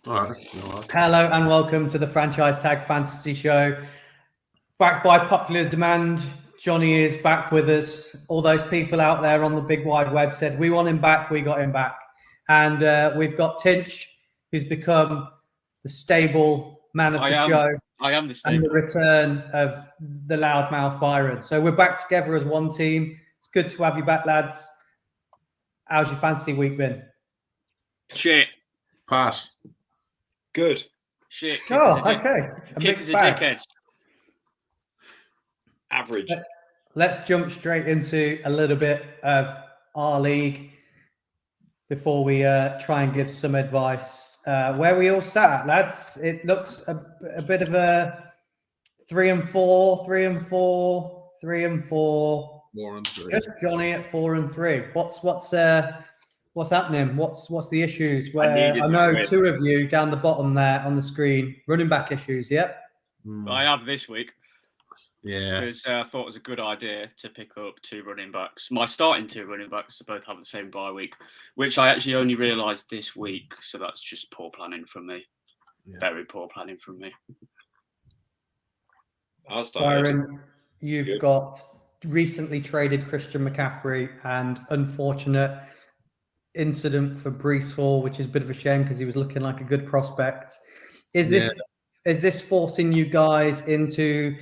All right. Hello and welcome to the Franchise Tag Fantasy Show. Back by popular demand, Johnny is back with us. All those people out there on the big wide web said, we want him back, we got him back. And we've got Tinch, who's become the stable man of the show. I am the stable. And the return of the loudmouth Byron. So we're back together as one team. It's good to have you back, lads. How's your fantasy week been? Shit. Pass. Good. Shit. Okay. Kicker's a dickhead. Average. Let's jump straight into a little bit of our league before we try and give some advice. Where we all sat, lads, it looks a bit of a 3 and 4, 3 and 4, 3 and 4. 4 and 3. Just Johnny at 4 and 3. What's happening? What's the issues? Where I know two of you down the bottom there on the screen, running back issues. Yep. I have this week. Yeah. Because I thought it was a good idea to pick up 2 running backs. My starting 2 running backs both have the same bye week, which I actually only realised this week. So that's just poor planning from me. Yeah. Very poor planning from me. I'll start. Byron, you've got recently traded Christian McCaffrey and unfortunate incident for Breece Hall, which is a bit of a shame because he was looking like a good prospect. Is this forcing you guys into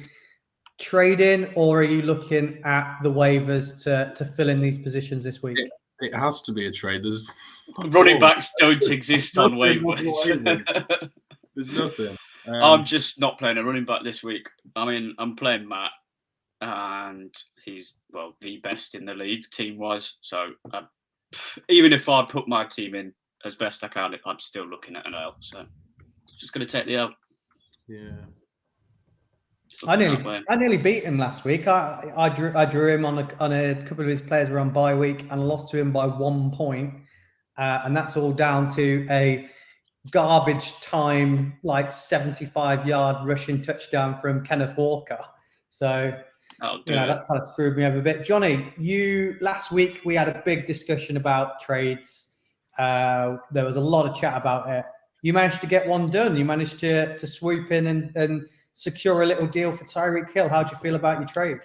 trading, or are you looking at the waivers to fill in these positions this week? It has to be a trade. There's running backs don't exist on waivers. There's nothing. I'm just not playing a running back this week. I mean, I'm playing Matt, and he's the best in the league team-wise. So even if I put my team in as best I can, I'm still looking at an L. So just going to take the L. Yeah. I nearly beat him last week. I drew him on a couple of his players were on bye week, and I lost to him by 1 point, and that's all down to a garbage time, like 75-yard rushing touchdown from Kenneth Walker. So that kind of screwed me over a bit. Johnny, last week we had a big discussion about trades. There was a lot of chat about it. You managed to get one done. You managed to swoop in and secure a little deal for Tyreek Hill. How do you feel about your trade?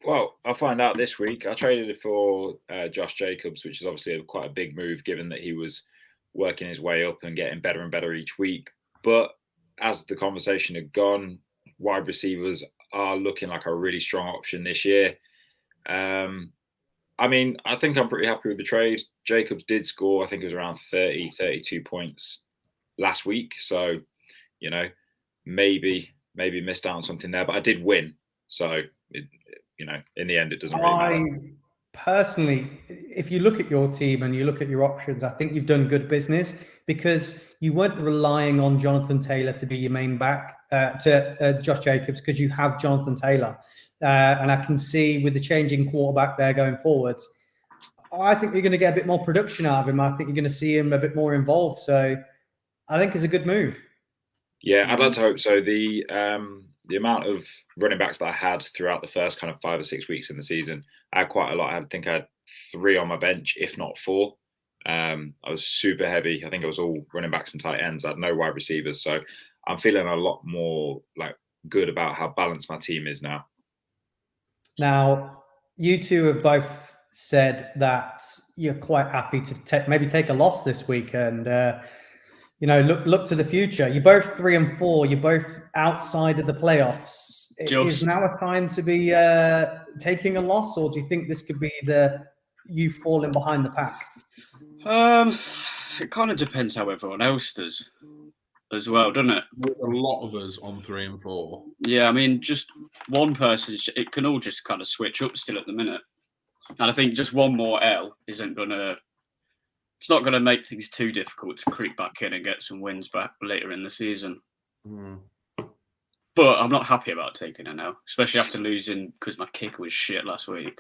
Well, I'll find out this week. I traded it for Josh Jacobs, which is obviously quite a big move given that he was working his way up and getting better and better each week. But as the conversation had gone, wide receivers are looking like a really strong option this year. I mean, I think I'm pretty happy with the trade. Jacobs did score, I think it was around 32 points last week. So, maybe missed out on something there, but I did win. So, in the end, it doesn't really matter. Personally, if you look at your team and you look at your options, I think you've done good business because you weren't relying on Jonathan Taylor to be your main back to Josh Jacobs because you have Jonathan Taylor. And I can see with the changing quarterback there going forwards, I think you're going to get a bit more production out of him. I think you're going to see him a bit more involved. So I think it's a good move. Yeah, I'd like to hope so. The amount of running backs that I had throughout the first kind of 5 or 6 weeks in the season, I had quite a lot. I think I had 3 on my bench, if not 4. I was super heavy. I think it was all running backs and tight ends. I had no wide receivers. So I'm feeling a lot more good about how balanced my team is now. Now, you two have both said that you're quite happy to maybe take a loss this week and look to the future. You're both 3 and 4. You're both outside of the playoffs. Is now a time to be taking a loss, or do you think this could be you falling behind the pack? It kind of depends how everyone else does as well, doesn't it? There's a lot of us on 3 and 4. Yeah, I mean, just one person, it can all just kind of switch up still at the minute. And I think just one more L it's not going to make things too difficult to creep back in and get some wins back later in the season. Mm. But I'm not happy about taking it now, especially after losing because my kicker was shit last week.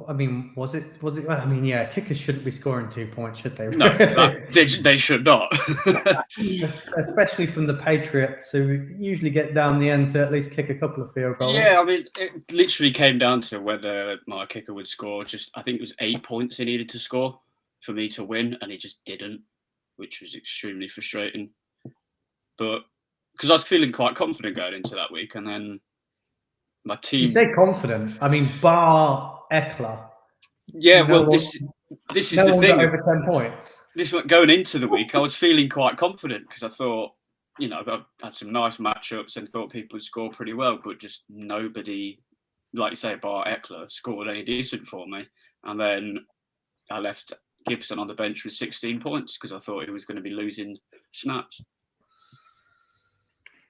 I mean, was it? I mean, yeah, kickers shouldn't be scoring 2 points, should they? No, they should not. Especially from the Patriots, who usually get down the end to at least kick a couple of field goals. Yeah, I mean, it literally came down to whether my kicker would score. I think it was 8 points he needed to score. for me to win, and he just didn't, which was extremely frustrating. But because I was feeling quite confident going into that week, and then my team. You say confident. I mean, bar Eckler. Yeah, no well, one, this is no the one thing. got over 10 points. This going into the week, I was feeling quite confident because I thought, I had some nice matchups and thought people would score pretty well, but just nobody, like you say, bar Eckler, scored any decent for me. And then I left Gibson on the bench with 16 points because I thought he was going to be losing snaps.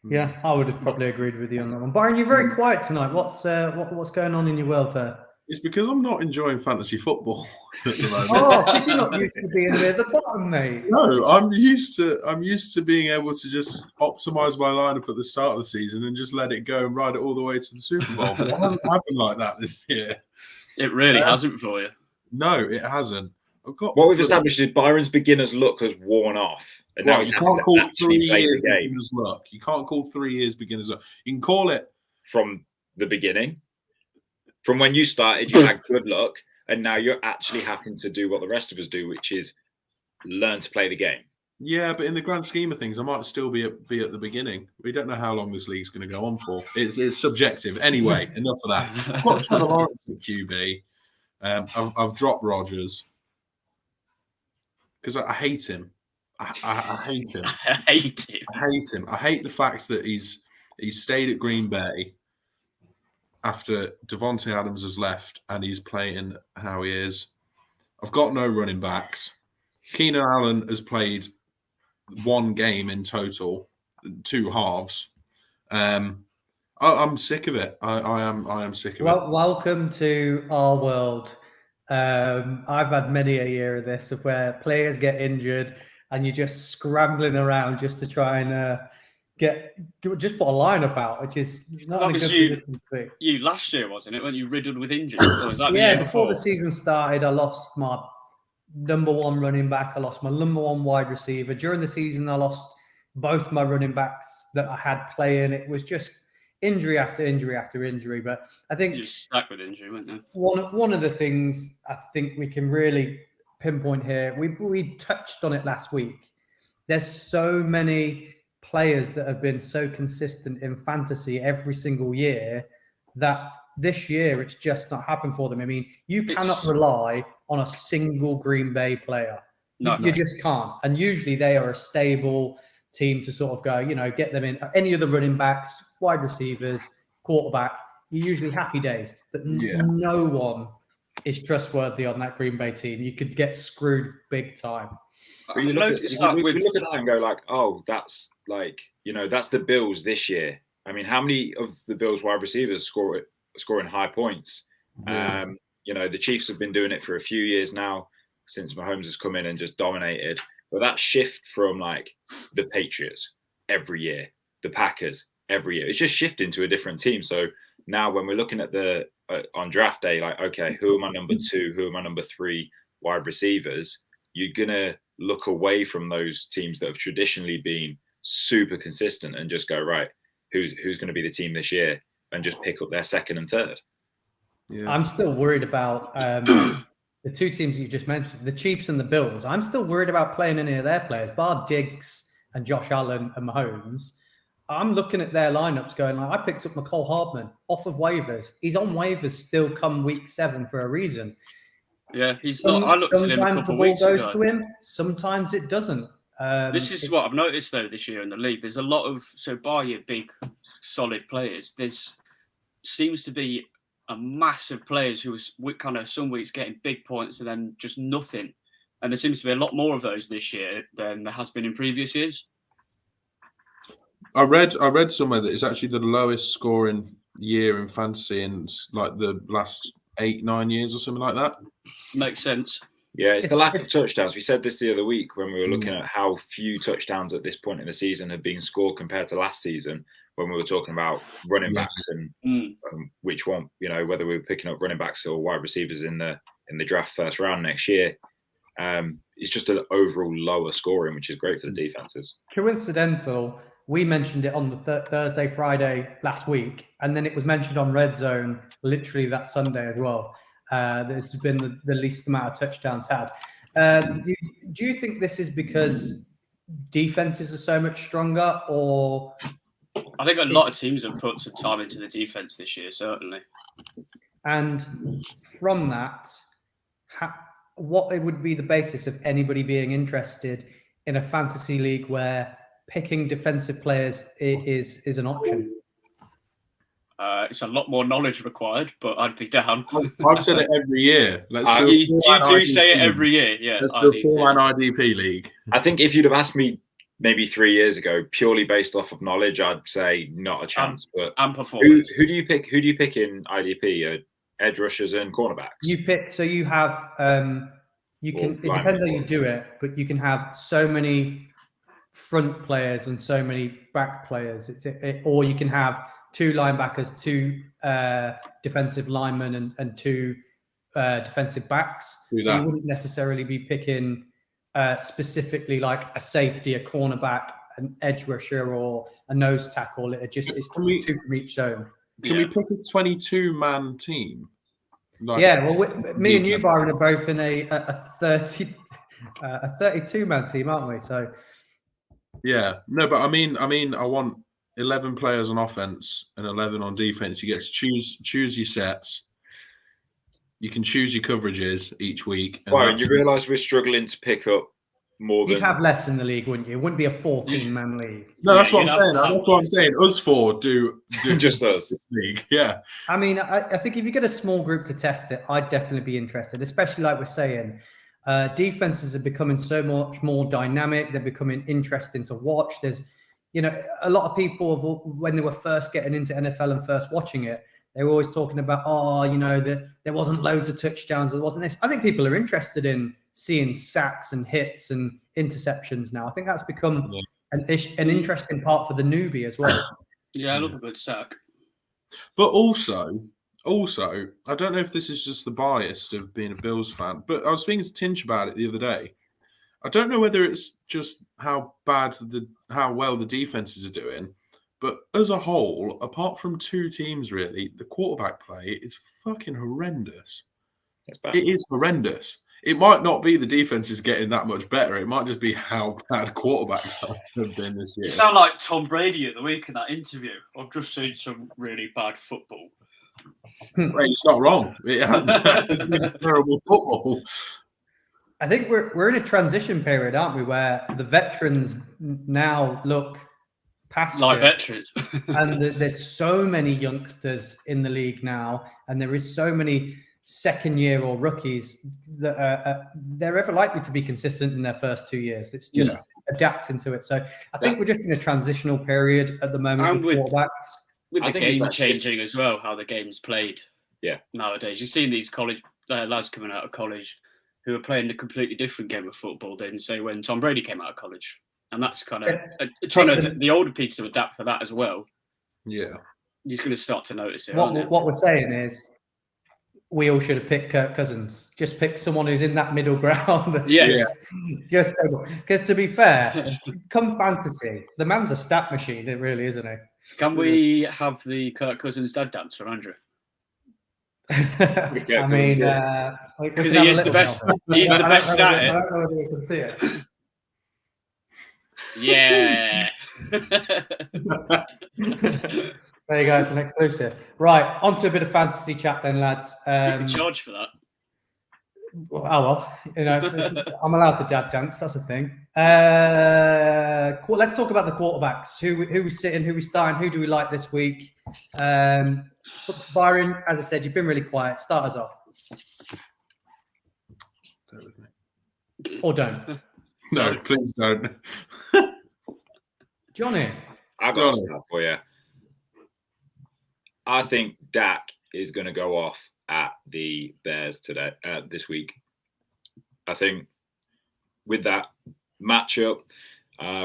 Yeah, I would have probably agreed with you on that one. Byron, you're very quiet tonight. What's going on in your world there? It's because I'm not enjoying fantasy football at the moment. Oh, because you're not used to being near the bottom, mate. No, I'm used to being able to just optimize my lineup at the start of the season and just let it go and ride it all the way to the Super Bowl. But it hasn't happened like that this year. It really hasn't for you. No, it hasn't. What we've established is Byron's beginner's luck has worn off. And now you can't call 3 years beginner's luck. You can't call 3 years beginner's luck. You can call it from the beginning. From when you started, you had good luck, and now you're actually having to do what the rest of us do, which is learn to play the game. Yeah, but in the grand scheme of things, I might still be at the beginning. We don't know how long this league's going to go on for. It's subjective. Anyway, enough of that. I've got Trevor Lawrence at QB. I've dropped Rodgers because I hate him. I hate him. I hate him. I hate him. I hate the fact that he's stayed at Green Bay after Devontae Adams has left and he's playing how he is. I've got no running backs. Keenan Allen has played 1 game in total, 2 halves. I'm sick of it. I am sick of it. Welcome to our world. I've had many a year of this, of where players get injured and you're just scrambling around just to try and just put a lineup out, which is not that a was good you, position to be. You last year, wasn't it? When you riddled with injuries? Or was that Yeah, before the season started, I lost my number 1 running back. I lost my number 1 wide receiver. During the season, I lost both my running backs that I had playing. It was just injury after injury after injury. But I think you stuck with injury, weren't you? One of the things I think we can really pinpoint here, we touched on it last week. There's so many players that have been so consistent in fantasy every single year that this year it's just not happened for them. I mean, you cannot rely on a single Green Bay player. You just can't. And usually they are a stable team to sort of go, get them in. Any of the running backs, wide receivers, quarterback, you're usually happy days. But no one is trustworthy on that Green Bay team. You could get screwed big time. But you look at that and go like, oh, that's like, that's the Bills this year. I mean, how many of the Bills wide receivers scoring high points? Yeah. The Chiefs have been doing it for a few years now since Mahomes has come in and just dominated. But that shift from like the Patriots every year, the Packers every year, it's just shifting to a different team. So now when we're looking at on draft day, like, okay, who are my number 2, who are my number 3 wide receivers? You're going to look away from those teams that have traditionally been super consistent and just go, right, who's going to be the team this year, and just pick up their 2nd and 3rd. Yeah. I'm still worried about the 2 teams you just mentioned, the Chiefs and the Bills. I'm still worried about playing any of their players, bar Diggs and Josh Allen and Mahomes. I'm looking at their lineups going like, I picked up McCole Hardman off of waivers. He's on waivers still come week 7 for a reason. Yeah, he's not. I looked at him a couple of weeks ago. Sometimes the ball goes to him. Sometimes it doesn't. This is what I've noticed though this year in the league. There's a lot of bar your big, solid players. There's seems to be a mass of players who are kind of some weeks getting big points and then just nothing. And there seems to be a lot more of those this year than there has been in previous years. I read somewhere that it's actually the lowest scoring year in fantasy in like the last 8-9 years or something like that. Makes sense. Yeah, it's the lack of touchdowns. We said this the other week when we were looking at how few touchdowns at this point in the season had been scored compared to last season, when we were talking about running backs and which one, whether we were picking up running backs or wide receivers in the draft first round next year. It's just an overall lower scoring, which is great for the defenses. Coincidental. We mentioned it on the Thursday, Friday last week, and then it was mentioned on Red Zone literally that Sunday as well. There's been the least amount of touchdowns had. Do you think this is because defenses are so much stronger, or I think a lot of teams have put some time into the defense this year, certainly. And from that, what would be the basis of anybody being interested in a fantasy league where picking defensive players is an option? It's a lot more knowledge required, but I'd be down. I've said it every year. You do say it every year, yeah. Let's do a 4-man IDP league. I think if you'd have asked me maybe 3 years ago, purely based off of knowledge, I'd say not a chance. But and performance. Who do you pick? Who do you pick in IDP? Edge rushers and cornerbacks. You pick. So you have. You can. It depends how you do it, but you can have so many front players and so many back players. Or you can have 2 linebackers, 2 defensive linemen, and 2 defensive backs. So you wouldn't necessarily be picking specifically like a safety, a cornerback, an edge rusher, or a nose tackle. It's 2 from each zone. Can we pick a 22-man team? Me and you, Byron, are both in a 32-man team, aren't we? So yeah, no, but I mean, I want 11 players on offense and 11 on defense. You get to choose your sets. You can choose your coverages each week. Byron, you realise we're struggling to pick up more than... You'd have less in the league, wouldn't you? It wouldn't be a 14-man league. No, that's what I'm saying. That's what I'm saying. Us 4 do just us. This league. Yeah. I mean, I think if you get a small group to test it, I'd definitely be interested, especially like we're saying. Defenses are becoming so much more dynamic. They're becoming interesting to watch. There's, a lot of people, when they were first getting into NFL and first watching it, they were always talking about, there wasn't loads of touchdowns. There wasn't this. I think people are interested in seeing sacks and hits and interceptions now. I think that's become an interesting part for the newbie as well. Yeah, I love a good sack. But also, I don't know if this is just the bias of being a Bills fan, but I was speaking to Tinch about it the other day. I don't know whether it's just how well the defenses are doing, but as a whole, apart from 2 teams, really, the quarterback play is fucking horrendous. It is horrendous. It might not be the defense is getting that much better. It might just be how bad quarterbacks have been this year. You sound like Tom Brady at the week in that interview. I've just seen some really bad football. Well, it's not wrong. It's been terrible football. I think we're in a transition period, aren't we, where the veterans now look past like it. Veterans. And there's so many youngsters in the league now, and there is so many second-year or rookies that they're ever likely to be consistent in their first 2 years. It's just adapting to it. So I think we're just in a transitional period at the moment with quarterbacks. With the game changing as well, how the game's played nowadays. You've seen these college lads coming out of college who are playing a completely different game of football than, say, when Tom Brady came out of college. And that's kind of the older people to adapt for that as well. Yeah. You're going to start to notice it. What we're saying is we all should have picked Kirk Cousins. Just pick someone who's in that middle ground. Just because, to be fair, come fantasy, the man's a stat machine. It really, isn't it? Can we have the Kirk Cousins dad dance for Andrew? I mean, because he is the best. He's the best at it. I don't know whether we can see it. Yeah. There you go. It's an exclusive. Right, on to a bit of fantasy chat then, lads. You can charge for that. Oh well, I'm allowed to dad dance. That's a thing. Let's talk about the quarterbacks. Who we sitting? Who we starting? Who do we like this week? Byron, as I said, you've been really quiet. Start us off. Or don't. No, please don't. Johnny. I've got a start for you. I think Dak is going to go off at the Bears this week. I think with that matchup,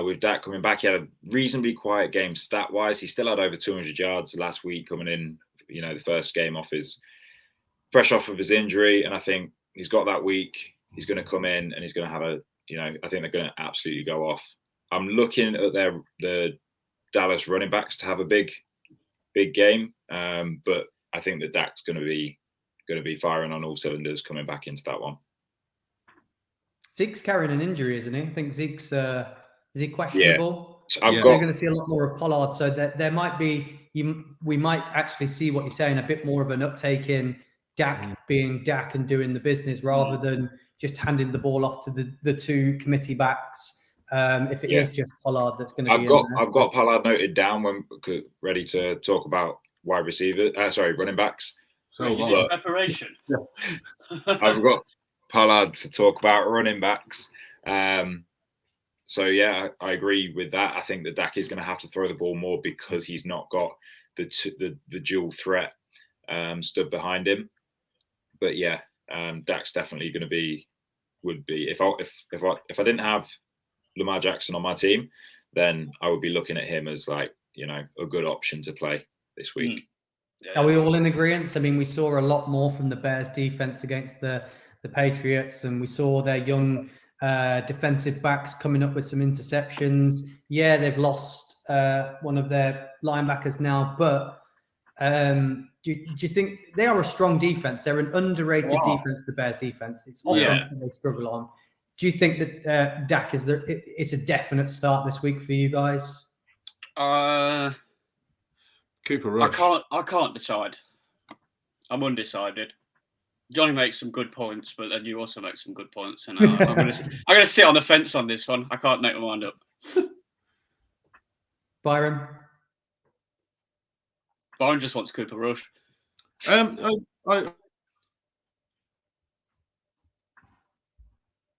with Dak coming back, he had a reasonably quiet game stat-wise. He still had over 200 yards last week coming in, the first game fresh off of his injury. And I think he's got that week. He's going to come in and he's going to have I think they're going to absolutely go off. I'm looking at the Dallas running backs to have a big game. But I think that Dak's going to be firing on all cylinders coming back into that one. Zeke's carrying an injury, isn't he? I think Zeke's is he questionable? So We're going to see a lot more of Pollard, so that there might be we might actually see what you're saying, a bit more of an uptake in Dak being Dak and doing the business rather than just handing the ball off to the two committee backs. If it is just Pollard that's going to be I've got Pollard noted down when ready to talk about wide receiver. Running backs. So preparation. I've got Pollard to talk about running backs. So yeah, I agree with that. I think that Dak is going to have to throw the ball more because he's not got the dual threat stood behind him. But yeah, Dak's definitely going to would be if I didn't have Lamar Jackson on my team, then I would be looking at him as like, a good option to play this week. Yeah. Are we all in agreement? I mean, we saw a lot more from the Bears defense against the Patriots, and we saw their young defensive backs coming up with some interceptions. Yeah, they've lost one of their linebackers now, but do you think they are a strong defense? They're an underrated defense, the Bears defense. It's offense that they struggle on. Do you think that Dak it's a definite start this week for you guys? Cooper Rush. I can't decide. I'm undecided. Johnny makes some good points, but then you also make some good points, and I'm gonna sit on the fence on this one. I can't make my mind up. Byron just wants Cooper Rush. I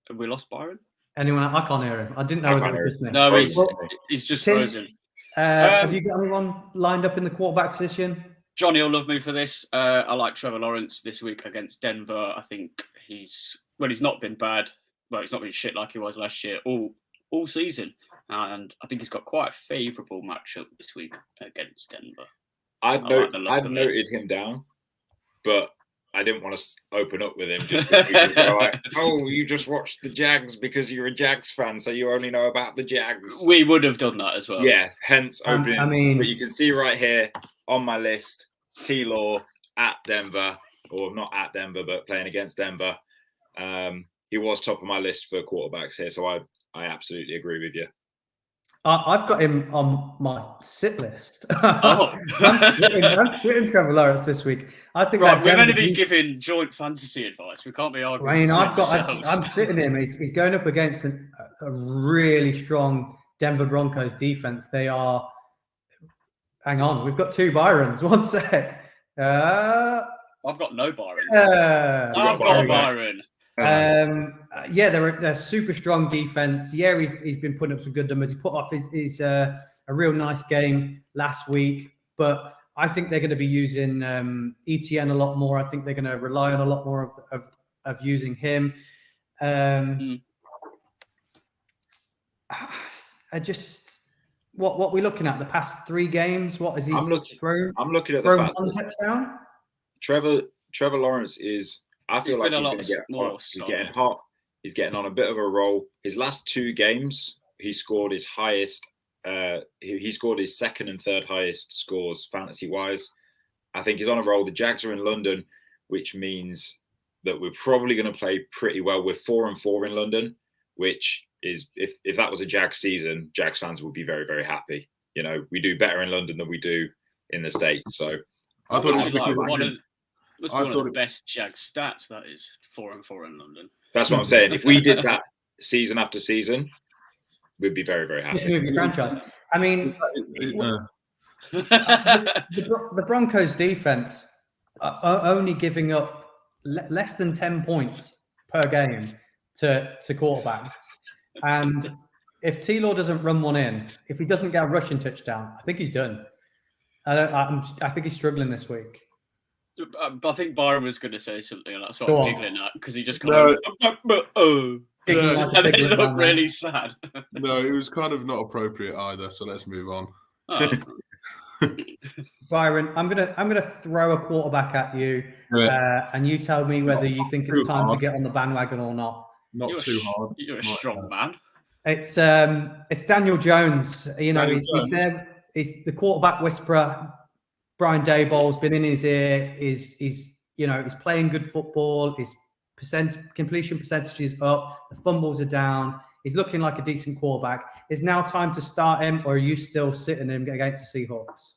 Have we lost Byron? Anyone? I can't hear him. I didn't know whether it was just me. No, he's just frozen. Have you got anyone lined up in the quarterback position? Johnny will love me for this. I like Trevor Lawrence this week against Denver. I think he's not been bad. Well, he's not been shit like he was last year all season. And I think he's got quite a favourable matchup this week against Denver. I'd noted him down, but I didn't want to open up with him just because people were like, "Oh, you just watched the Jags because you're a Jags fan, so you only know about the Jags." We would have done that as well. Yeah, hence opening. But you can see right here on my list, T-Law at Denver, or not at Denver, but playing against Denver. He was top of my list for quarterbacks here, so I absolutely agree with you. I've got him on my sit list. Oh. I'm sitting Trevor Lawrence this week. I think we're going to be giving joint fantasy advice. We can't be arguing. I mean, I'm sitting him. He's going up against a really strong Denver Broncos defense. They are. Hang on, we've got two Byrons. One sec. I've got no Byron. I've got a Byron. They're a super strong defense. Yeah, he's been putting up some good numbers. He put off his a real nice game last week, but I think they're going to be using ETN a lot more. I think they're going to rely on a lot more of using him. I just what we're looking at the past 3 games. What is he thrown? I'm looking at the fact one touchdown. Trevor Lawrence is. I feel like he's going to get more. He's getting hot. He's getting on a bit of a roll. His last 2 games, he scored his highest. He scored his second and third highest scores fantasy-wise. I think he's on a roll. The Jags are in London, which means that we're probably going to play pretty well. We're 4-4 in London, which is if that was a Jags season, Jags fans would be very, very happy. We do better in London than we do in the States. So I thought it was because That's one of the best Jags stats. That is 4-4 in London. That's what I'm saying. If we did that season after season, we'd be very, very happy. Just moving franchise. I mean, the Broncos defense are only giving up less than 10 points per game to quarterbacks. And if T-Law doesn't run one in, if he doesn't get a rushing touchdown, I think he's done. I think he's struggling this week. I think Byron was going to say something, and that's what I'm giggling at, because he just kind of and then it looked really sad. No, it was kind of not appropriate either. So let's move on. Oh. Byron, I'm gonna throw a quarterback at you, and you tell me whether you think it's time to get on the bandwagon or not. Not too hard. You're a strong man. It's Daniel Jones. He's there. He's the quarterback whisperer. Brian Daboll's been in his ear. He's playing good football. He's completion percentage is up. The fumbles are down. He's looking like a decent quarterback. Is now time to start him, or are you still sitting him against the Seahawks?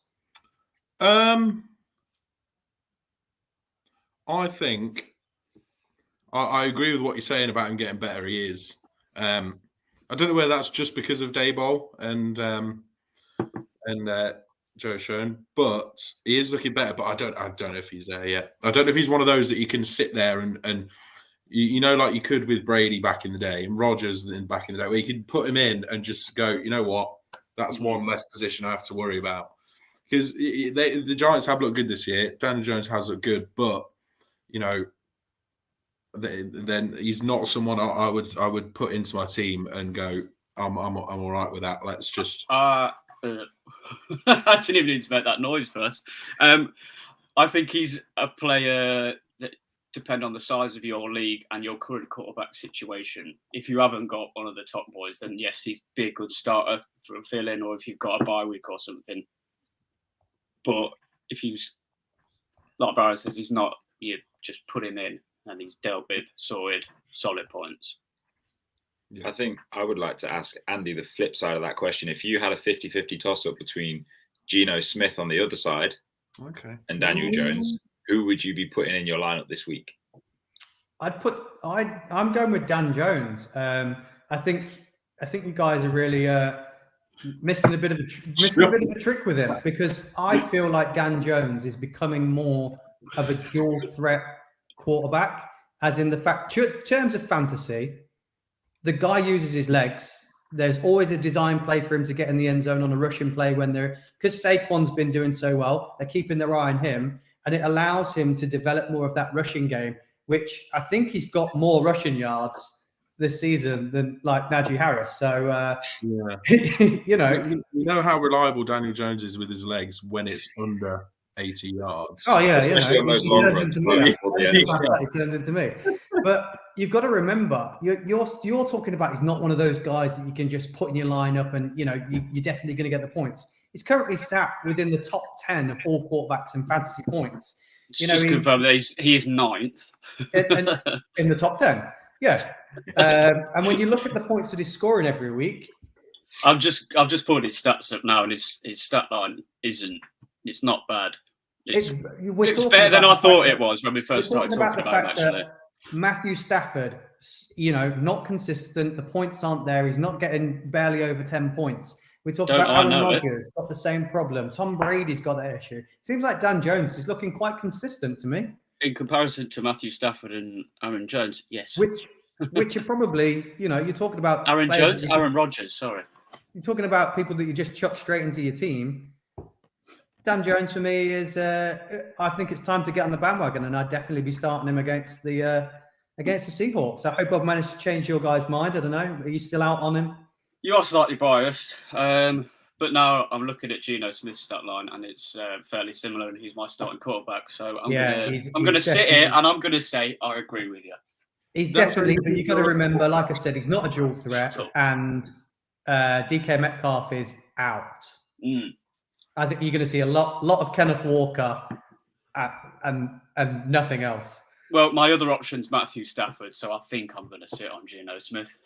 I think I agree with what you're saying about him getting better. He is. I don't know whether that's just because of Daboll and Joe Schoen, but he is looking better. But I don't know if he's there yet. I don't know if he's one of those that you can sit there and you know, like you could with Brady back in the day and Rodgers back in the day, where you could put him in and just go, you know what, that's one less position I have to worry about. Because the Giants have looked good this year. Daniel Jones has looked good, but you know, then he's not someone I would put into my team and go, I'm all right with that. Let's just. I didn't even need to make that noise first. I think he's a player that depend on the size of your league and your current quarterback situation. If you haven't got one of the top boys, then yes, he's be a good starter for a fill-in, or if you've got a bye week or something. But if he's, like Barry says, he's not, you just put him in and he's dealt with, sorted, solid points. Yeah. I think I would like to ask Andy the flip side of that question. If you had a 50-50 toss-up between Geno Smith on the other side and Daniel Jones, who would you be putting in your lineup this week? I'm going with Dan Jones. I think you guys are really missing a bit of a trick with him, because I feel like Dan Jones is becoming more of a dual threat quarterback, as in the fact, terms of fantasy, the guy uses his legs. There's always a design play for him to get in the end zone on a rushing play because Saquon's been doing so well, they're keeping their eye on him, and it allows him to develop more of that rushing game, which I think he's got more rushing yards this season than like Najee Harris. So, you know how reliable Daniel Jones is with his legs when it's under 80 yards. Oh yeah, especially on those long runs. He turns into me. But you've got to remember, you're talking about he's not one of those guys that you can just put in your lineup and you're definitely going to get the points. He's currently sat within the top 10 of all quarterbacks in fantasy points. Just confirm that he is 9th in the top 10. Yeah, and when you look at the points that he's scoring every week, I've just pulled his stats up now, and his stat line it's not bad. It's better than I thought it was when we first started talking about him, actually. Matthew Stafford, not consistent. The points aren't there. He's not getting barely over 10 points. We talk about Aaron Rodgers, got the same problem. Tom Brady's got that issue. Seems like Dan Jones is looking quite consistent to me. In comparison to Matthew Stafford and Aaron Jones, yes. Which are probably, you're talking about Aaron Rodgers, sorry. You're talking about people that you just chuck straight into your team. Dan Jones for me is, I think it's time to get on the bandwagon, and I'd definitely be starting him against the Seahawks. I hope I've managed to change your guys' mind. I don't know. Are you still out on him? You are slightly biased, but now I'm looking at Geno Smith's stat line, and it's fairly similar, and he's my starting quarterback. So I'm going to sit here, and I'm going to say I agree with you. He's definitely, but you've got to remember, like I said, he's not a dual threat, and DK Metcalf is out. I think you're going to see a lot of Kenneth Walker and nothing else. Well, my other option's Matthew Stafford, so I think I'm going to sit on Geno Smith.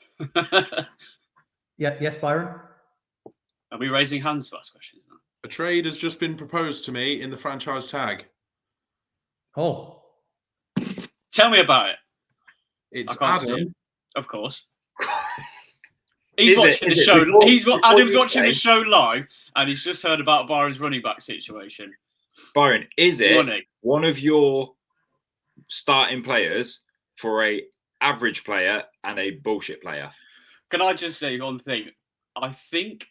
Yeah. Yes, Byron? Are we raising hands to ask questions now? A trade has just been proposed to me in the franchise tag. Oh. Tell me about it. It's Adam. Of course. He's watching the show. Adam's watching the show live, and he's just heard about Byron's running back situation. Byron, is it one of your starting players for a average player and a bullshit player? Can I just say one thing? I think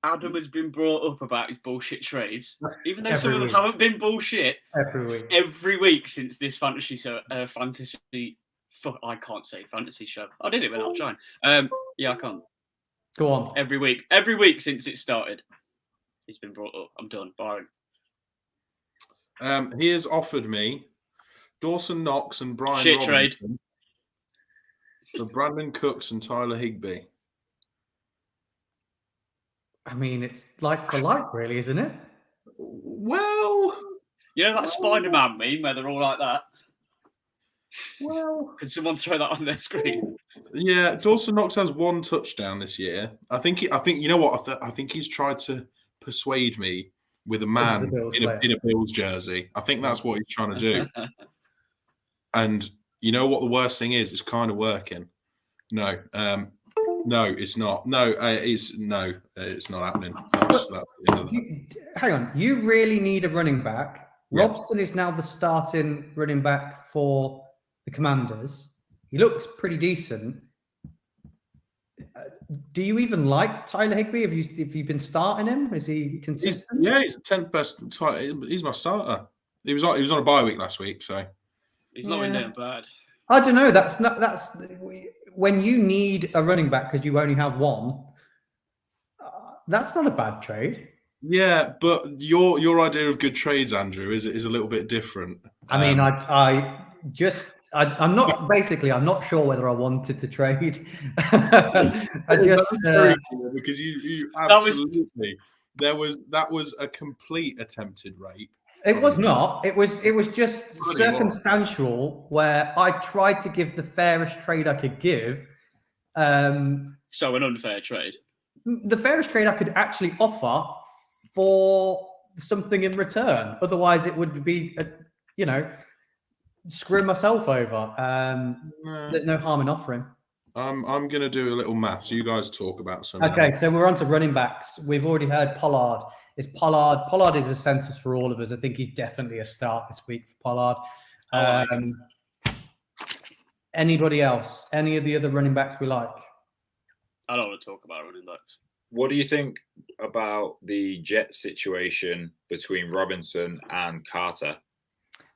Adam has been brought up about his bullshit trades, even though some of them haven't been bullshit. Every week since this fantasy show, I can't say fantasy show. I did it when I was trying. I can't. Go on. Every week since it started, he's been brought up. I'm done. Byron. He has offered me Dawson Knox and Brian Shit Robinson trade for Brandon Cooks and Tyler Higbee. I mean, it's like for like, really, isn't it? Well, that Spider-Man meme where they're all like that. Well, Can someone throw that on their screen? Yeah, Dawson Knox has 1 touchdown this year. I think you know what? I think he's tried to persuade me with a man in a Bills jersey. I think that's what he's trying to do. And you know what the worst thing is? It's kind of working. No, it's not. No, it's not happening. Hang on. You really need a running back. Yeah. Robson is now the starting running back for the Commanders. He looks pretty decent. Do you even like Tyler Higbee? Have you been starting him? Is he consistent? He's the 10th best. He's my starter. He was on a bye week last week, so he's not been doing bad. I don't know. That's when you need a running back because you only have one. That's not a bad trade. Yeah, but your idea of good trades, Andrew, is a little bit different. I mean, I'm not sure whether I wanted to trade. Because you absolutely that was a complete attempted rape. It was not. It was just circumstantial where I tried to give the fairest trade I could give. So an unfair trade. The fairest trade I could actually offer for something in return. Otherwise, it would be, screwing myself over. There's no harm in offering. I'm going to do a little maths. You guys talk about something. Okay, so we're on to running backs. We've already heard Pollard. Pollard is a census for all of us. I think he's definitely a start this week for Pollard. Anybody else? Any of the other running backs we like? I don't want to talk about running backs. What do you think about the Jets situation between Robinson and Carter?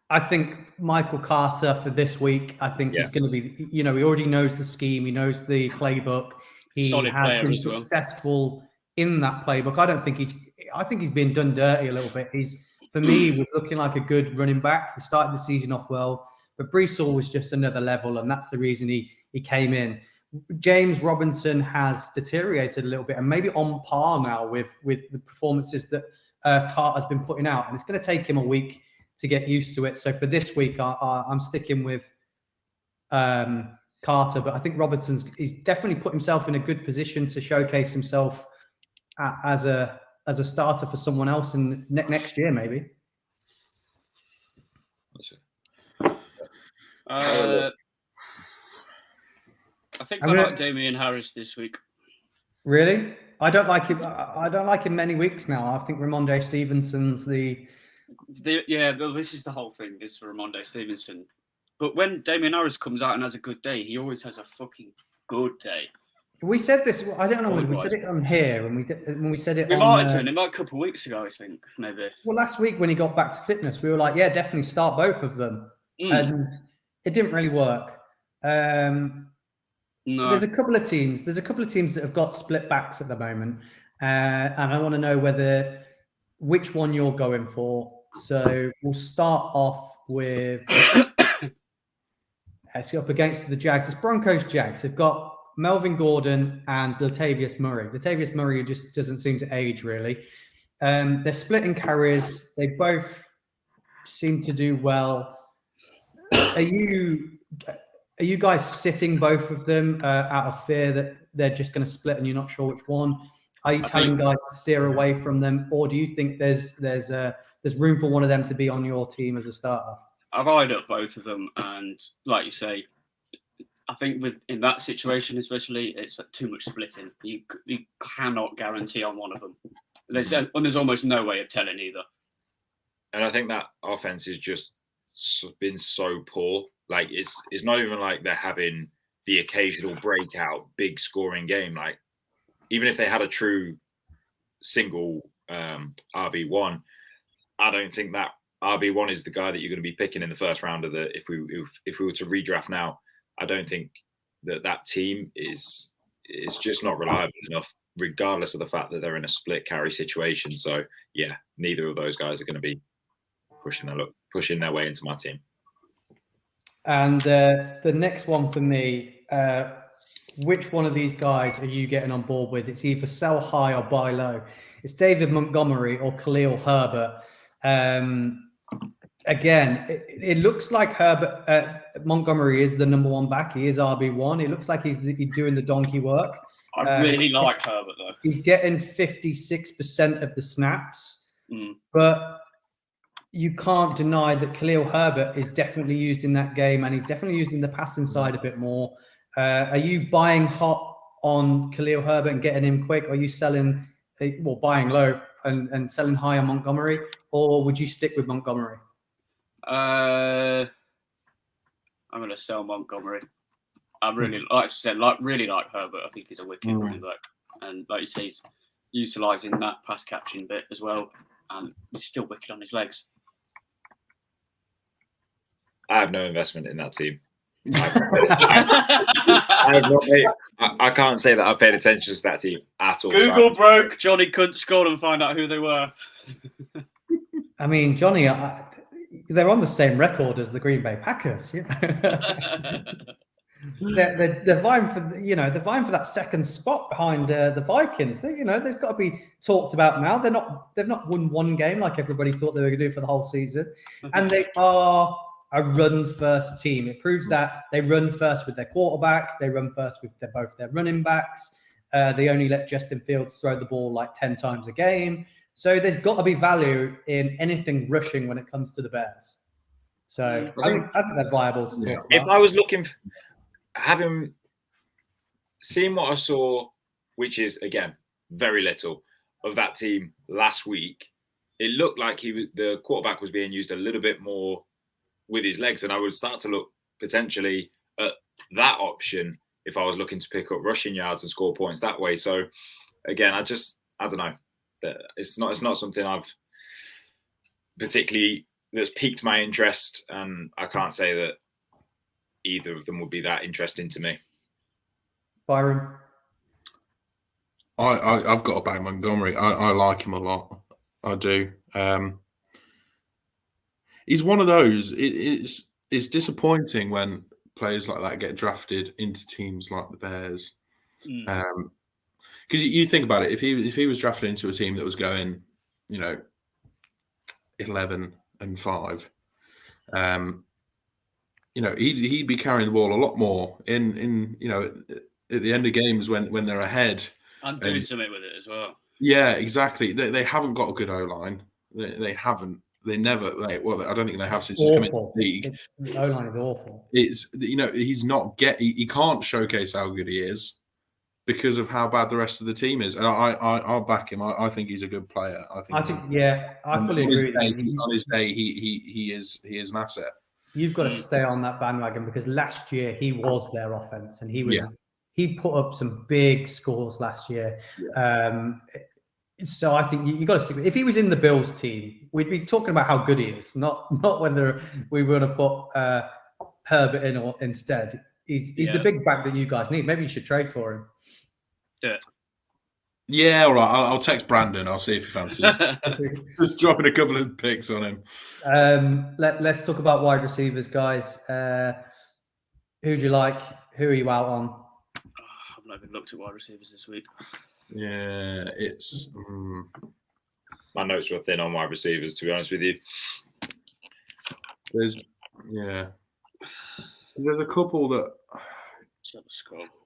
I think Michael Carter for this week, I think he's going to be, he already knows the scheme. He knows the playbook. He has been successful in that playbook. I think he's been done dirty a little bit. For me, was looking like a good running back. He started the season off well, but Brees Hall was just another level. And that's the reason he came in. James Robinson has deteriorated a little bit and maybe on par now with the performances that Carter's been putting out. And it's going to take him a week to get used to it. So for this week, I'm sticking with Carter, but I think he's definitely put himself in a good position to showcase himself as a starter for someone else in next year, maybe. I think I like Damian Harris this week. Really? I don't like him. I don't like him many weeks now. I think Ramondre Stevenson's this is the whole thing. This Ramondre Stevenson. But when Damian Harris comes out and has a good day, he always has a fucking good day. We said this. I don't know whether we said it on here when we said it. We might have done it a couple of weeks ago. I think maybe. Well, last week when he got back to fitness, we were like, yeah, definitely start both of them, and it didn't really work. No. There's a couple of teams that have got split backs at the moment, and I want to know which one you're going for. So we'll start off with actually up against the Jags. It's Broncos-Jags. They've got Melvin Gordon and Latavius Murray. Latavius Murray just doesn't seem to age really. They're splitting carries. They both seem to do well. Are you guys sitting both of them out of fear that they're just going to split and you're not sure which one? Are you telling guys to steer away from them, or do you think there's room for one of them to be on your team as a starter? I've eyed up both of them, and like you say, I think in that situation especially, it's too much splitting. You cannot guarantee on one of them. There's almost no way of telling either. And I think that offense has just been so poor. Like it's not even like they're having the occasional breakout, big scoring game. Like even if they had a true single RB1, I don't think that RB1 is the guy that you're going to be picking in the first round of if we were to redraft now. I don't think that team is just not reliable enough, regardless of the fact that they're in a split carry situation. So yeah, neither of those guys are going to be pushing their way into my team. And the next one for me, which one of these guys are you getting on board with? It's either sell high or buy low. It's David Montgomery or Khalil Herbert. again, it looks like Herbert Montgomery is the number one back. He is RB1. It looks like he's doing the donkey work. I really like Herbert though. He's getting 56% of the snaps, but you can't deny that Khalil Herbert is definitely used in that game, and he's definitely used in the passing side a bit more. Are you buying hot on Khalil Herbert and getting him quick? Are you selling, buying low and selling high on Montgomery, or would you stick with Montgomery? I'm going to sell Montgomery. I really, like I said, really like Herbert. I think he's a wicked running back, and like you say, he's utilising that pass catching bit as well, and he's still wicked on his legs. I have no investment in that team. I can't say that I've paid attention to that team at all. Google broke. Johnny couldn't score and find out who they were. I mean, Johnny, they're on the same record as the Green Bay Packers. They're vying for they're vying for that second spot behind the Vikings. They've got to be talked about now. They've not won one game like everybody thought they were going to do for the whole season, and they are a run-first team. It proves that they run first with their quarterback. They run first with both their running backs. They only let Justin Fields throw the ball like 10 times a game. So there's got to be value in anything rushing when it comes to the Bears. So I think they're viable to talk about. If I was looking, seeing what I saw, which is, again, very little of that team last week, it looked like the quarterback was being used a little bit more with his legs, and I would start to look potentially at that option if I was looking to pick up rushing yards and score points that way. So again, I don't know. It's not something I've particularly that's piqued my interest, and I can't say that either of them would be that interesting to me. Byron, I've got to back Montgomery. I like him a lot. I do. He's one of those. It's disappointing when players like that get drafted into teams like the Bears, because you think about it. If he was drafted into a team that was going, 11-5, he'd be carrying the ball a lot more in at the end of games when they're ahead and doing something with it as well. Yeah, exactly. They haven't got a good O-line. They haven't. They never. I don't think they have since he's come into the league. The O-line is awful. It's he's not he can't showcase how good he is because of how bad the rest of the team is. And I'll back him. I think he's a good player. I fully agree. On his day, he is an asset. You've got to stay on that bandwagon because last year he was their offense and he put up some big scores last year. Yeah. So I think you got to stick with. If he was in the Bills team, we'd be talking about how good he is, not whether we were going to put Herbert in or instead. He's the big back that you guys need. Maybe you should trade for him. Do it. Yeah, all right. I'll text Brandon. I'll see if he fancies. Just dropping a couple of picks on him. Let's talk about wide receivers, guys. Who do you like? Who are you out on? I've not even looked at wide receivers this week. Yeah, it's my notes were thin on wide receivers, to be honest with you. There's a couple that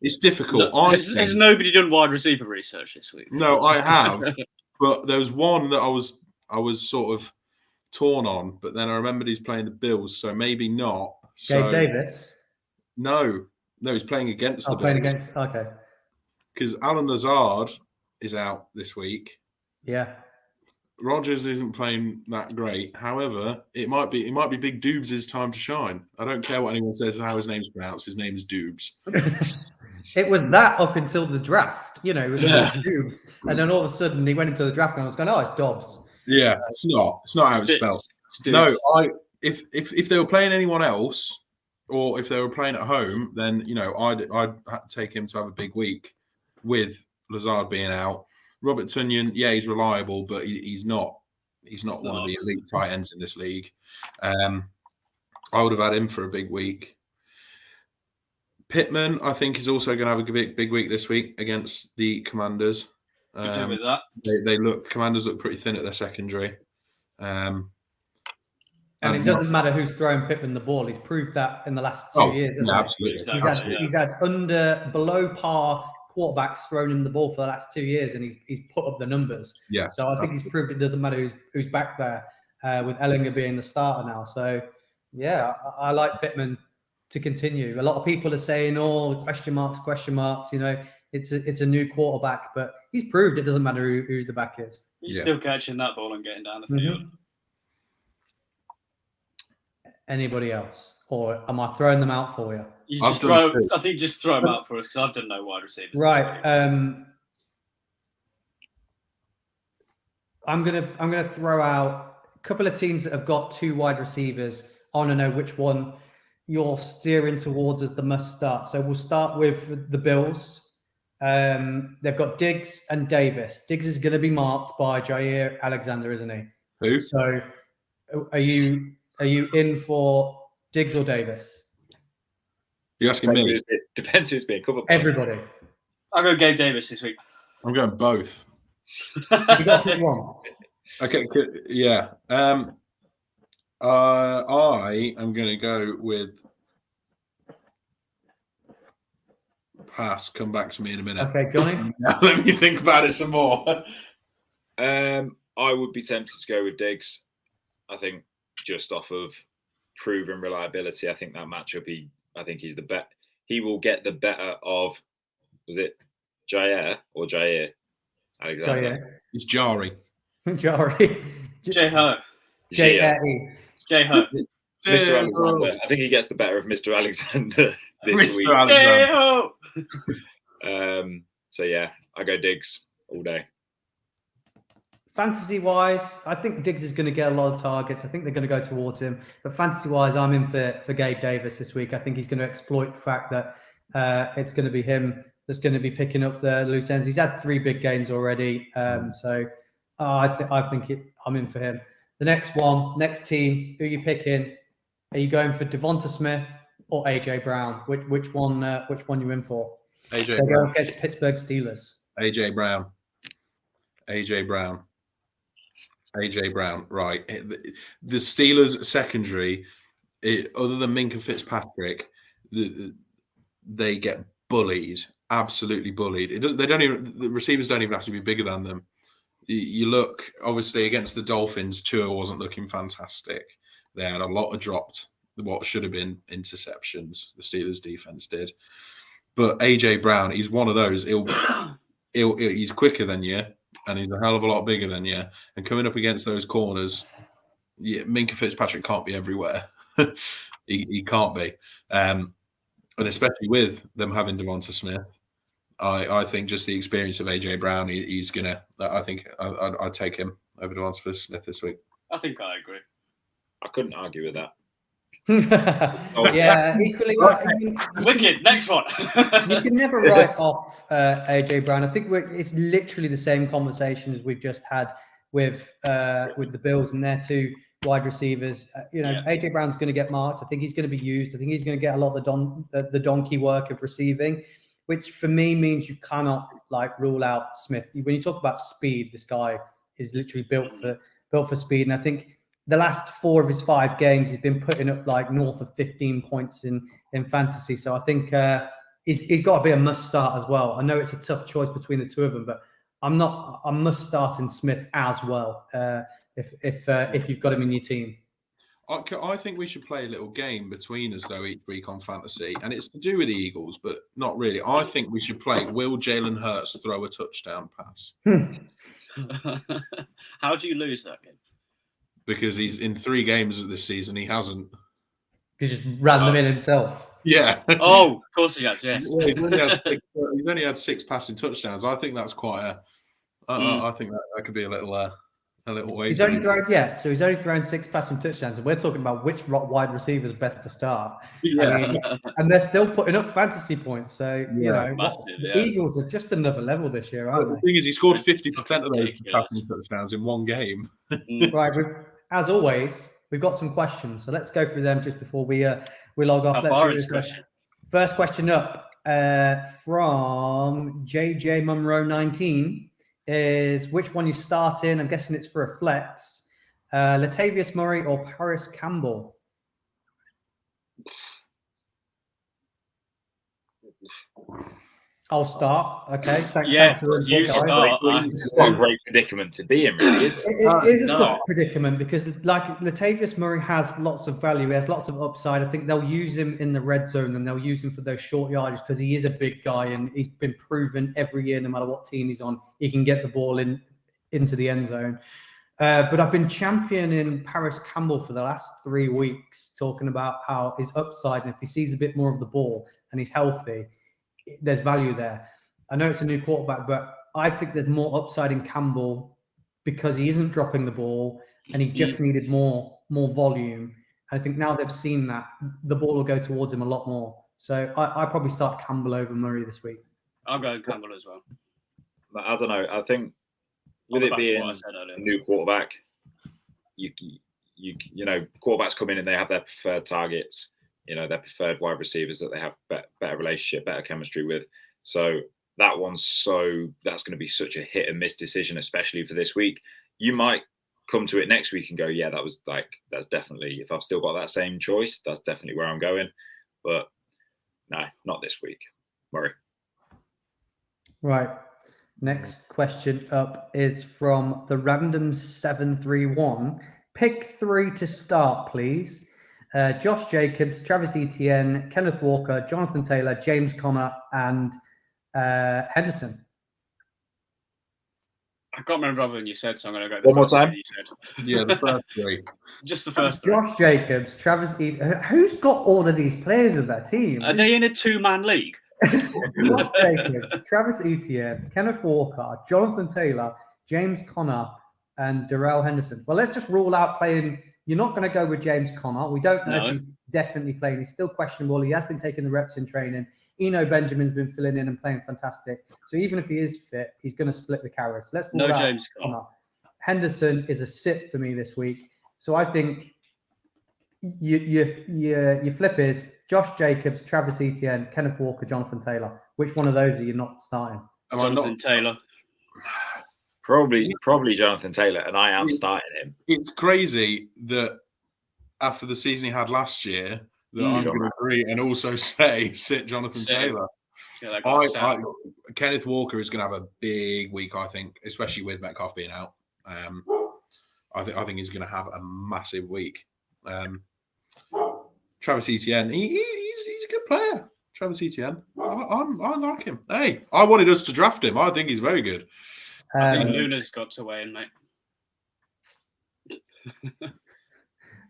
it's difficult. Has nobody done wide receiver research this week? No, I have, but there was one that I was sort of torn on, but then I remembered he's playing the Bills, so maybe not. Gabe Davis? No, he's playing against the Bills. Okay. Because Alan Lazard is out this week. Yeah. Rodgers isn't playing that great. However, it might be Big Doobs' time to shine. I don't care what anyone says how his name's pronounced. His name is Doobs. It was that up until the draft. It was Doobs. And then all of a sudden he went into the draft and I was going, it's Dobbs. Yeah, it's not. It's not how it's spelled. No, if they were playing anyone else or if they were playing at home, then, I'd take him to have a big week. With Lazard being out, Robert Tonyan, he's reliable, but he's not one of the elite tight ends in this league. I would have had him for a big week. Pittman, I think, is also going to have a big week this week against the Commanders. With that. Commanders look pretty thin at their secondary. And it doesn't matter who's throwing Pittman the ball. He's proved that in the last 2 years, hasn't he? Absolutely. Exactly. He's had below par quarterbacks thrown him the ball for the last 2 years, and he's put up the numbers. Yeah. So I think he's proved it doesn't matter who's back there, with Ellinger being the starter now. So yeah, I like Pittman to continue. A lot of people are saying, "Oh, question marks." You know, it's a new quarterback, but he's proved it doesn't matter who the back is. He's still catching that ball and getting down the field. Anybody else, or am I throwing them out for you? I think just throw them out for us because I've done no wide receivers. Right. I'm gonna throw out a couple of teams that have got 2 wide receivers. I want to know which one you're steering towards as the must start. So we'll start with the Bills. They've got Diggs and Davis. Diggs is going to be marked by Jair Alexander, isn't he? Who? So are you in for Diggs or Davis? You're asking me? It depends who's being covered by. Everybody. I'll go Gabe Davis this week. I'm going both. You got to pick one. Okay, yeah. I am going to go with pass. Come back to me in a minute. Okay, Johnny. Let me think about it some more. I would be tempted to go with Diggs. I think just off of proven reliability, I think that matchup. I think he's the bet. He will get the better of. Was it Jair or Jair Alexander? Jair. It's Jari. Jari. J-Ho. J-A-E. J-Ho. Mr. Alexander. I think he gets the better of Mr. Alexander this week. Mr. Alexander. J-Ho. So yeah, I go Diggs all day. Fantasy-wise, I think Diggs is going to get a lot of targets. I think they're going to go towards him. But fantasy-wise, I'm in for Gabe Davis this week. I think he's going to exploit the fact that it's going to be him that's going to be picking up the loose ends. He's had 3 big games already. So I think I'm in for him. The next team, who are you picking? Are you going for Devonta Smith or AJ Brown? Which one you in for? AJ Brown. Against Pittsburgh Steelers. AJ Brown. Right. The Steelers secondary, other than Minkah Fitzpatrick, they get bullied, absolutely bullied. The receivers don't even have to be bigger than them. You look, obviously, against the Dolphins, Tua wasn't looking fantastic. They had a lot of dropped, what should have been interceptions. The Steelers defense did. But AJ Brown, he's one of those. He's quicker than you, and he's a hell of a lot bigger than you. And coming up against those corners, Minkah Fitzpatrick can't be everywhere. he can't be. And especially with them having Devonta Smith, I think just the experience of AJ Brown, he's gonna. I think I'd take him over Devonta Smith this week. I think I agree. I couldn't argue with that. Yeah, equally. Wicked. Next one. You can never write off AJ Brown. I think it's literally the same conversation as we've just had with the Bills and their 2 wide receivers. AJ Brown's going to get marked. I think he's going to be used. I think he's going to get a lot of the donkey work of receiving, which for me means you cannot rule out Smith. When you talk about speed, this guy is literally built for speed, and I think the last 4 of his 5 games, he's been putting up north of 15 points in fantasy. So I think he's got to be a must start as well. I know it's a tough choice between the 2 of them, but I'm must start in Smith as well. If you've got him in your team. I think we should play a little game between us though each week on fantasy, and it's to do with the Eagles, but not really. I think we should play. Will Jalen Hurts throw a touchdown pass? How do you lose that game? Because he's in 3 games this season, he hasn't. He just ran them in himself. Yeah. Oh, of course he has. Yes. Well, he's only had 6 passing touchdowns. I think that's quite I think that could be a little way. He's only thrown 6 passing touchdowns, and we're talking about which wide receiver is best to start. Yeah. And they're still putting up fantasy points. So massive, the Eagles are just another level this year, aren't The they? thing is, he scored 50% of those passing touchdowns in 1 game. Right. As always, we've got some questions, so let's go through them just before we log off. Let's do this question. First question up from JJ Monroe 19 is which one you start in. I'm guessing it's for a flex. Latavius Murray or Paris Campbell? I'll start. Okay. Yeah, Thanks you start. It's not a great predicament to be in, really, is it? It is a tough predicament because, like, Latavius Murray has lots of value. He has lots of upside. I think they'll use him in the red zone and they'll use him for those short yardage because he is a big guy and he's been proven every year, no matter what team he's on, he can get the ball into the end zone. But I've been championing Paris Campbell for the last 3 weeks, talking about how his upside, and if he sees a bit more of the ball and he's healthy, there's value there. I know it's a new quarterback, but I think there's more upside in Campbell because he isn't dropping the ball and he just needed more volume. I think now they've seen that, the ball will go towards him a lot more. So I probably start Campbell over Murray this week. I'll go Campbell as well. I don't know. I think with it being a new quarterback, you know, quarterbacks come in and they have their preferred targets, you know, their preferred wide receivers that they have better relationship, better chemistry with. So that's going to be such a hit and miss decision, especially for this week. You might come to it next week and go, yeah, that's definitely, if I've still got that same choice, that's definitely where I'm going. But no, not this week. Murray. Right. Next question up is from the random 731. Pick 3 to start, please. Josh Jacobs, Travis Etienne, Kenneth Walker, Jonathan Taylor, James Conner, and Henderson. I can't remember other than you said, so I'm going to go. One more time. You said. Yeah, the first 3. Just the first 3. Josh Jacobs, Travis Etienne. Who's got all of these players in their team? Are they in a 2-man league? Josh Jacobs, Travis Etienne, Kenneth Walker, Jonathan Taylor, James Conner, and Darrell Henderson. Well, let's just rule out playing. You're not going to go with James Conner. We don't know if he's definitely playing. He's still questionable. He has been taking the reps in training. Eno Benjamin's been filling in and playing fantastic. So even if he is fit, he's going to split the carries. Let's rule out James Conner. Henderson is a sit for me this week. So I think your flip is Josh Jacobs, Travis Etienne, Kenneth Walker, Jonathan Taylor. Which one of those are you not starting? Jonathan Taylor. Probably Jonathan Taylor, and I am starting him. It's crazy that after the season he had last year, that I'm going to agree and also say sit Jonathan Taylor. Yeah, Kenneth Walker is going to have a big week, I think, especially with Metcalf being out. I think he's going to have a massive week. Travis Etienne, he's a good player. Travis Etienne, I like him. Hey, I wanted us to draft him. I think he's very good. I think Luna's got to weigh in, mate.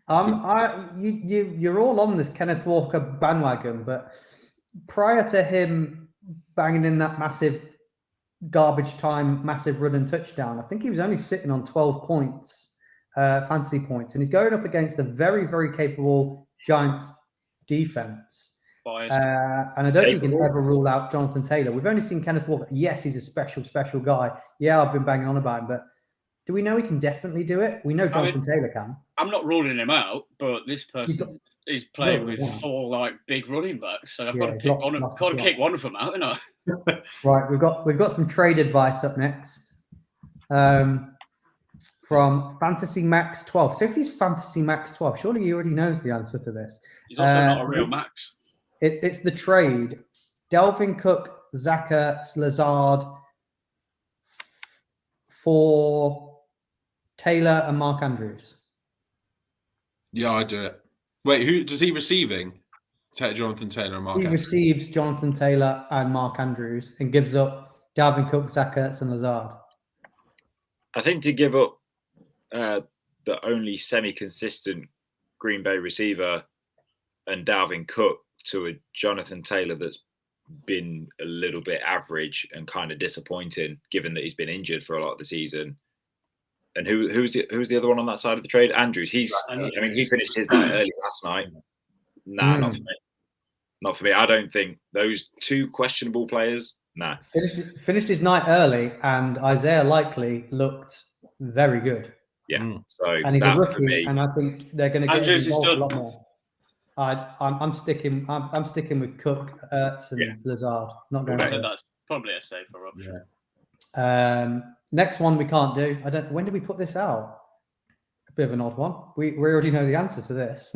You're all on this Kenneth Walker bandwagon, but prior to him banging in that massive garbage time, massive run and touchdown, I think he was only sitting on 12 points, fantasy points, and he's going up against a very, very capable Giants defense. And I don't think you can ever rule out Jonathan Taylor. We've only seen Kenneth Walker. Yes, he's a special guy. Yeah, I've been banging on about him, but do we know he can definitely do it? We know Jonathan Taylor can. I'm not ruling him out, but this person is playing with 4 big running backs, so I've got to kick one of them out, haven't I? Right, we've got some trade advice up next from Fantasy Max 12. So if he's Fantasy Max 12, surely he already knows the answer to this. He's also not a real Max. It's the trade. Delvin Cook, Zach Ertz, Lazard for Taylor and Mark Andrews. Yeah, I do it. Wait, who does he receiving? Jonathan Taylor and Mark Andrews? He receives Jonathan Taylor and Mark Andrews and gives up Dalvin Cook, Zach Ertz, and Lazard. I think to give up the only semi-consistent Green Bay receiver and Dalvin Cook to a Jonathan Taylor that's been a little bit average and kind of disappointing, given that he's been injured for a lot of the season. And who's the other one on that side of the trade? Andrews. He finished his night early last night. Nah, not for me. Not for me. I don't think those 2 questionable players. Nah. Finished his night early, and Isaiah Likely looked very good. Yeah. So and he's a rookie, and I think they're going to get involved a lot more. I'm sticking with Cook, Ertz, and Lazard. Not going. That's probably a safer option. Next one we can't do. When did we put this out? a bit of an odd one. We already know the answer to this.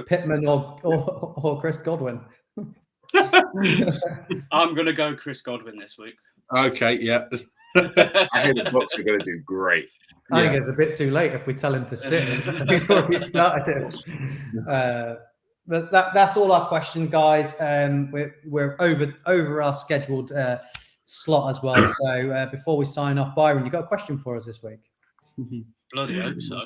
Pittman or Chris Godwin. I'm going to go Chris Godwin this week. Okay, yeah. I think the Bucks are going to do great. I think it's a bit too late if we tell him to sit. He's already started it. But that's all our questions, guys. We're over our scheduled slot as well. So before we sign off, Byron, you got a question for us this week? Bloody hope so.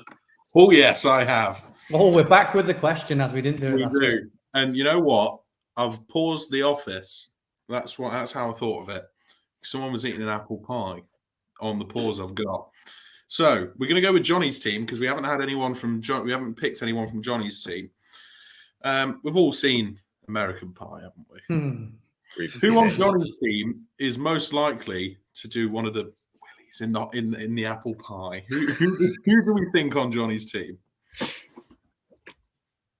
Oh yes, I have. Oh, we're back with the question as we didn't do it. We last week. do, and you know what? I've paused The Office. That's how I thought of it. Someone was eating an apple pie on the pause I've got. So we're going to go with Johnny's team because we haven't had anyone from John. We haven't picked anyone from Johnny's team. We've all seen American Pie, haven't we? Who on Johnny's team is most likely to do one of the willies in the apple pie? Who do we think on Johnny's team?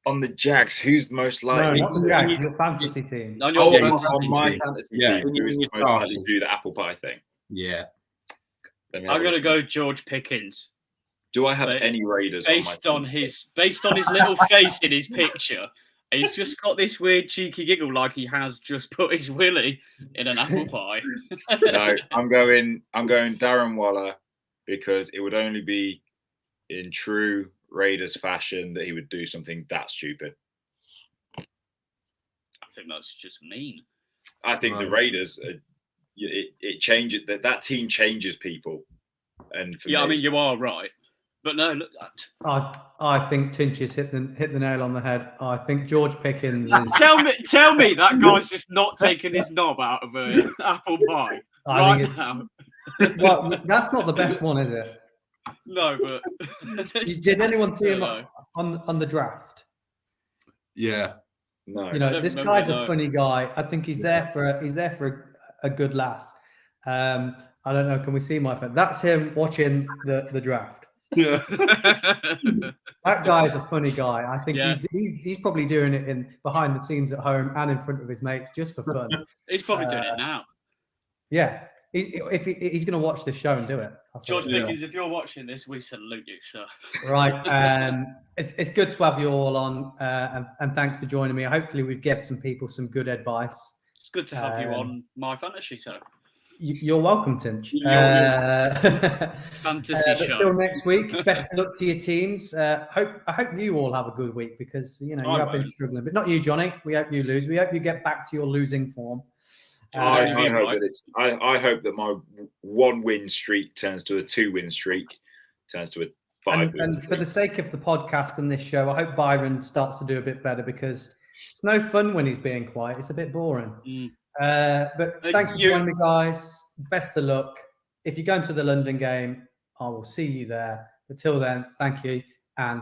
On the Jags, who's most likely? No, not the Jags, your fantasy team. On your on my fantasy team, who is most likely to do the apple pie thing? Yeah. I'm going to go George Pickens. Do I have any Raiders based on his little face in his picture? He's just got this weird cheeky giggle like he has just put his willy in an apple pie. No, I'm going Darren Waller because it would only be in true Raiders fashion that he would do something that stupid. I think that's just mean. I think the Raiders, it changes that team changes people, and for me, I mean you are right, but no, look. I think Tinch has hit the nail on the head. I think George Pickens is. Tell me that guy's just not taking his knob out of an apple pie now. Well, that's not the best one, is it? No, but did anyone see him on the draft? Yeah. No. You know, this guy's a funny guy. I think he's there for a good laugh. I don't know. Can we see my friend? That's him watching the draft. Yeah. That guy is a funny guy. I think he's probably doing it behind the scenes at home and in front of his mates just for fun. He's probably doing it now. Yeah. If he's going to watch this show and do it. George Pickens, if you're watching this, we salute you, sir. Right. It's good to have you all on, and thanks for joining me. Hopefully, we've given some people some good advice. It's good to have you on my fantasy show. You're welcome, Tinch. Fantasy show. Until next week, best of luck to your teams. I hope you all have a good week because you have been struggling, but not you, Johnny. We hope you lose. We hope you get back to your losing form. I hope that my 1-win streak turns to a 2-win streak, turns to a 5-win. And for the sake of the podcast and this show, I hope Byron starts to do a bit better because it's no fun when he's being quiet. It's a bit boring. But thanks for joining me, guys. Best of luck. If you're going to the London game, I will see you there. Until then, thank you and